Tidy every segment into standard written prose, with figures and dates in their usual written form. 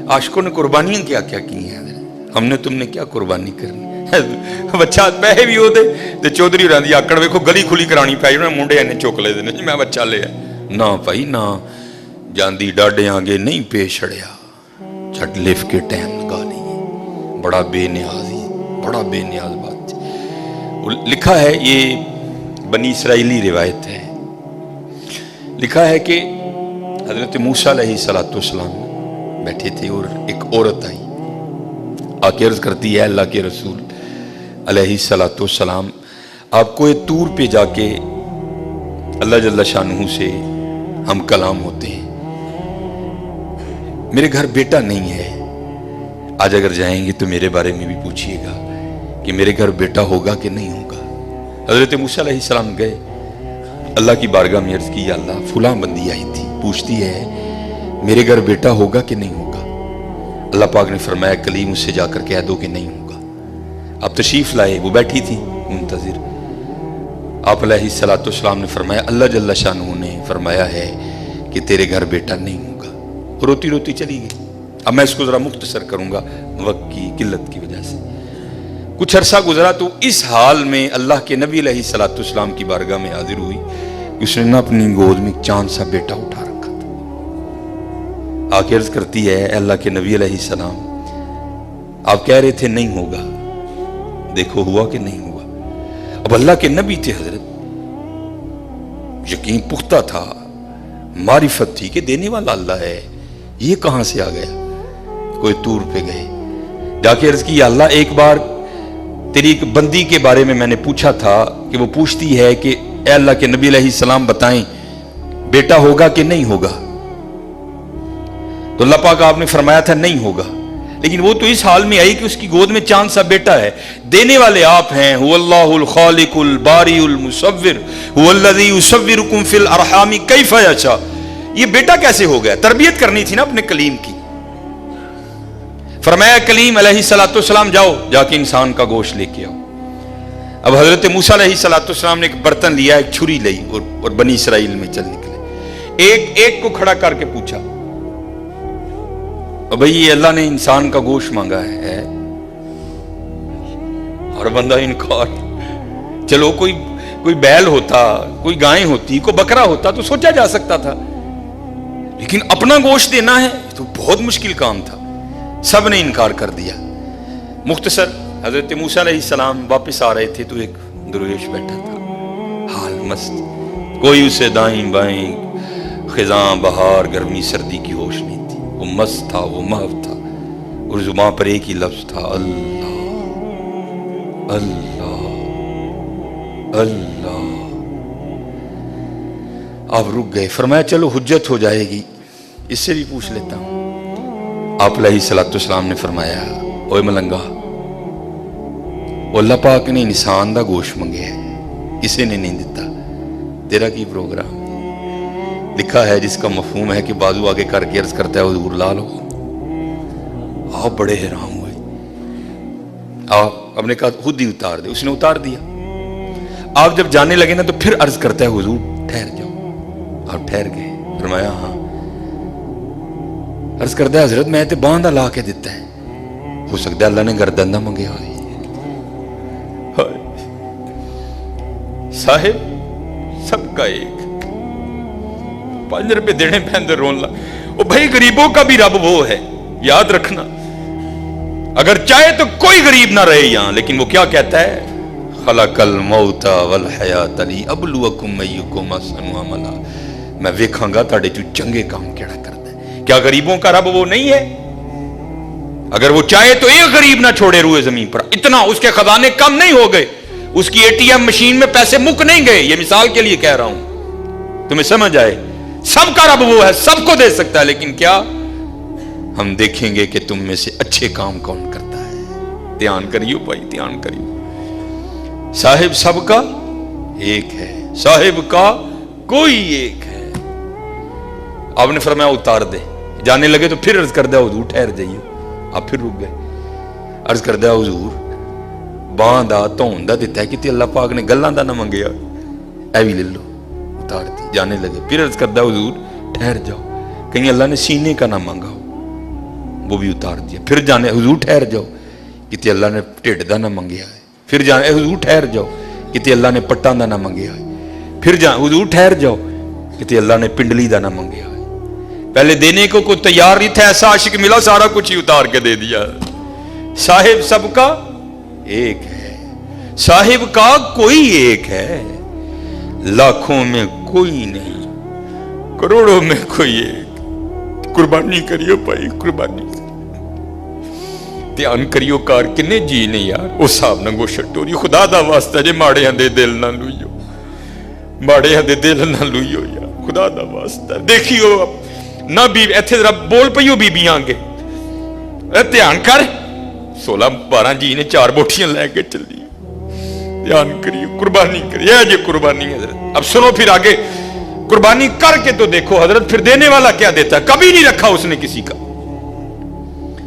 आशिकों ने कुर्बानियां क्या क्या की हैं, हमने तुमने क्या कुर्बानी करनी। बच्चा पैसे भी वो ते चौधरी होरां दी आकड़ वेखो गली खुली करानी पै जाए, मुंडे इन्ने चुक ले देने मैं बच्चा लिया ना भाई ना, जांदी डाडे आगे नहीं पेश छड़िया, छट लिफ के टाइम लगा ली। बड़ा बेनियाज ही, बड़ा बेनियाज बात। लिखा है, ये बनी इसराइली रिवायत है, लिखा है कि हजरत मूसा अलैहिस्सलाम बैठे थे और एक औरत आई, आके अर्ज करती है अल्लाह के रसूल अलैहिस्सलाम, आपको ये तूर पे जाके अल्लाह जल्ला शानहू से हम कलाम होते हैं, मेरे घर बेटा नहीं है, आज अगर जाएंगे तो मेरे बारे में भी पूछिएगा कि मेरे घर बेटा होगा कि नहीं होगा। हजरत मूसा अलैहिस्सलाम गए, अल्लाह की बारगाह में अर्ज की, अल्लाह फुलां बंदी आई थी, पूछती है मेरे घर बेटा होगा कि नहीं होगा। अल्लाह पाक ने फरमाया कलीम उससे जाकर कह दो कि नहीं होगा। अब तशरीफ लाए, वो बैठी थी मुंतजिर, आप अलैहिस्सलाम ने फरमाया अल्लाह जल्ला शानहू ने फरमाया है कि तेरे घर बेटा नहीं होगा। रोती रोती चली गई। अब मैं इसको जरा मुख्तसर करूंगा वक्त की किल्लत की वजह से। कुछ अरसा गुजरा तो इस हाल में अल्लाह के नबी अलैहिस्सलाम की बारगाह में हाजिर हुई, उसने ना अपनी गोद में चांद सा बेटा उठा रखा था। आके अर्ज करती है अल्लाह के नबी अलैहिस्सलाम, आप कह रहे थे नहीं होगा, देखो हुआ कि नहीं हुआ। अब अल्लाह के नबी थे हजरत, यकीन पुख्ता था, मारिफत थी कि देने वाला अल्लाह है, ये कहां से आ गया। कोई तूर पे गए, जाके अर्ज की अल्लाह एक बार तेरी एक बंदी के बारे में मैंने पूछा था कि वो पूछती है कि ए अल्लाह के नबी अलैहिस्सलाम बताएं बेटा होगा कि नहीं होगा। तो अल्लाह पाक आपने फरमाया था नहीं होगा, लेकिन वो तो इस हाल में आई कि उसकी गोद में चांद सा बेटा है। देने वाले आप हैं, हुवल्लाहुल खालिकुल बारिउल मुसव्विर हुवल्लज़ी युसव्विरुकुम फिल अरहामी कैफ़ यशा। ये बेटा कैसे हो गया? तरबियत करनी थी ना अपने कलीम की। फरमाया कलीम अलैहिस्सलाम जाओ जाके इंसान का गोश्त लेके आओ। अब हजरत मूसा अलैहिस्सलाम ने एक बर्तन लिया, एक छुरी ली और बनी इसराइल में चल निकले। एक एक को खड़ा करके पूछा, भाई ये अल्लाह ने इंसान का गोश्त मांगा है, और बंदा इनकार। चलो कोई बैल होता, कोई गाय होती, कोई बकरा होता तो सोचा जा सकता था, लेकिन अपना गोश्त देना है तो बहुत मुश्किल काम था। सब ने इनकार कर दिया। मुख्तसर हजरत मूसा अलैहिस्सलाम वापस आ रहे थे तो एक दरवेश बैठा था, हाल मस्त, कोई उसे दाएं बाएं खिजां बहार गर्मी सर्दी की होश नहीं थी। वो मस्त था, वो महव था, और जुबान पर एक ही लफ्ज था, अल्लाह अल्लाह अल्लाह। आप रुक गए, फरमाया चलो हुज्जत हो जाएगी, इससे भी पूछ लेता हूं। आप अलैहिस्सलाम ने फरमाया ओए मलंगा, अल्लाह पाक ने इंसान दा गोश्त मंगे है, इसे ने नहीं दिता, तेरा की प्रोग्राम। लिखा है जिसका मफहूम है कि बाजू आगे करके अर्ज करता है हुजूर ला लो। आप बड़े हैरान हुए, आप अपने कहा खुद ही उतार दे, उसने उतार दिया। आप जब जाने लगे ना तो फिर अर्ज करता है हुजूर ठहर जाओ। आप ठहर गए, फरमाया हाँ। अर्ज करता है हजरत मैं तो बांधा ला के दिता है, हो सकता है अल्लाह ने गर्दन दा मंगे होए। साहिब सबका एक, 5 रुपए देने पैंदे रोन ला। ओ भाई गरीबों का भी रब वो है, याद रखना। अगर चाहे तो कोई गरीब ना रहे यहां, लेकिन वो क्या कहता है, खलकल मौता वल हयात ली अबलुवकुम अय्युकुम अहसनु अमला। मैं वेखांगा ताड़े चों चंगे काम केड़ा करदा है। क्या गरीबों का रब वो नहीं है? अगर वो चाहे तो एक गरीब ना छोड़े रूए जमीन पर। इतना उसके खजाने कम नहीं हो गए, उसकी एटीएम मशीन में पैसे मुक नहीं गए। ये मिसाल के लिए कह रहा हूं, तुम्हें समझ आए। सबका रब वो है, सबको दे सकता है, लेकिन क्या हम देखेंगे कि तुम में से अच्छे काम कौन करता है। ध्यान करियो भाई, ध्यान करियो। साहिब सबका एक है, साहिब का कोई एक है। आपने फरमाया उतार दे। जाने लगे तो फिर अर्ज कर दिया हुजूर ठहर जाइए। आप फिर रुक गए। अर्ज कर दिया हुजूर बांह दा धौन दा दिता है कि अल्लाह पाक ने गल्लां दा ना मंगया, ऐ भी ले लो। उतार दी। जाने लगे, फिर अर्ज कर दिया हुजूर ठहर जाओ, कहीं अल्लाह ने सीने का ना मांगा हो। वो भी उतार दिया। फिर जाने हुजूर ठहर जाओ, किते अल्लाह ने ढिड दा ना मंगया है। फिर जाने हुजूर ठहर जाओ, किते अल्लाह ने पट्टां दा ना मंगया है। फिर हुजूर ठहर जाओ, किते अल्लाह ने पिंडली दा ना मंगया है। पहले देने को कोई तैयार नहीं था, ऐसा आशिक मिला सारा कुछ ही उतार के दे दिया। साहिब सबका एक है, साहिब का कोई एक है, लाखों में कोई नहीं, करोड़ों में कोई एक। कुर्बानी करियो भाई, कुर्बानी ध्यान करियो कार किन्ने जी ने यार उस हिसाब नाल गो छटोरी। खुदा दा वास्ता जे माड़ियां दे दिल ना लुइयो, माड़ियां दे दिल ना लुइयो यार, खुदा दा वास्ता। देखियो ना भी इत्थे जरा बोल पईयो बीबियां आगे, ध्यान कर 16-12 जी ने 4 बोटियां लैके चली। ध्यान करियो, कुर्बानी करिए जे कुर्बानी है। अब सुनो फिर आगे, कुर्बानी करके तो देखो हजरत फिर देने वाला क्या देता है। कभी नहीं रखा उसने किसी का।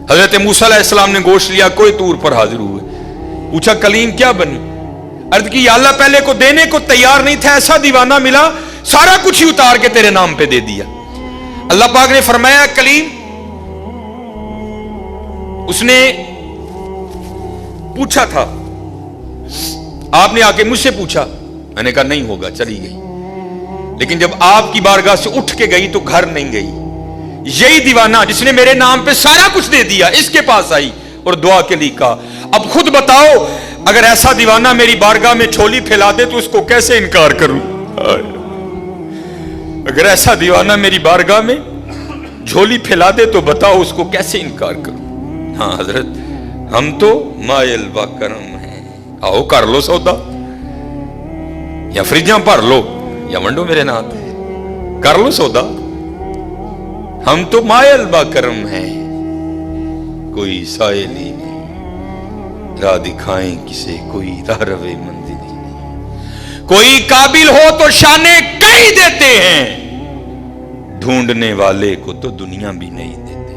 हजरत मूसा अलैहिस्सलाम ने गोश्त लिया, कोई तूर पर हाजिर हुए, पूछा कलीम क्या बनी? अर्ज की या अल्लाह पहले को देने को तैयार नहीं था, ऐसा दीवाना मिला सारा कुछ ही उतार के तेरे नाम पे दे दिया। अल्लाह पाक ने फरमाया कलीम, उसने पूछा था, आपने आके मुझसे पूछा, मैंने कहा नहीं होगा, चली गई। लेकिन जब आपकी बारगाह से उठ के गई तो घर नहीं गई। यही दीवाना जिसने मेरे नाम पे सारा कुछ दे दिया, इसके पास आई और दुआ के लिए कहा। अब खुद बताओ, अगर ऐसा दीवाना मेरी बारगाह में झोली फैला दे तो उसको कैसे इनकार करूं? अगर ऐसा दीवाना मेरी बारगाह में झोली फैला दे तो बताओ उसको कैसे इनकार करूं? हाँ हजरत, हम तो मायल व करम हैं, आओ कर लो सौदा, या फ्रिजा भर लो या वंडो मेरे नाथ, कर लो सौदा। हम तो मायल बा करम है, कोई साइल ही नहीं, राह दिखाएं किसे कोई राह रवे मंजिल ही नहीं। कोई काबिल हो तो शाने कई देते हैं, ढूंढने वाले को तो दुनिया भी नहीं देती।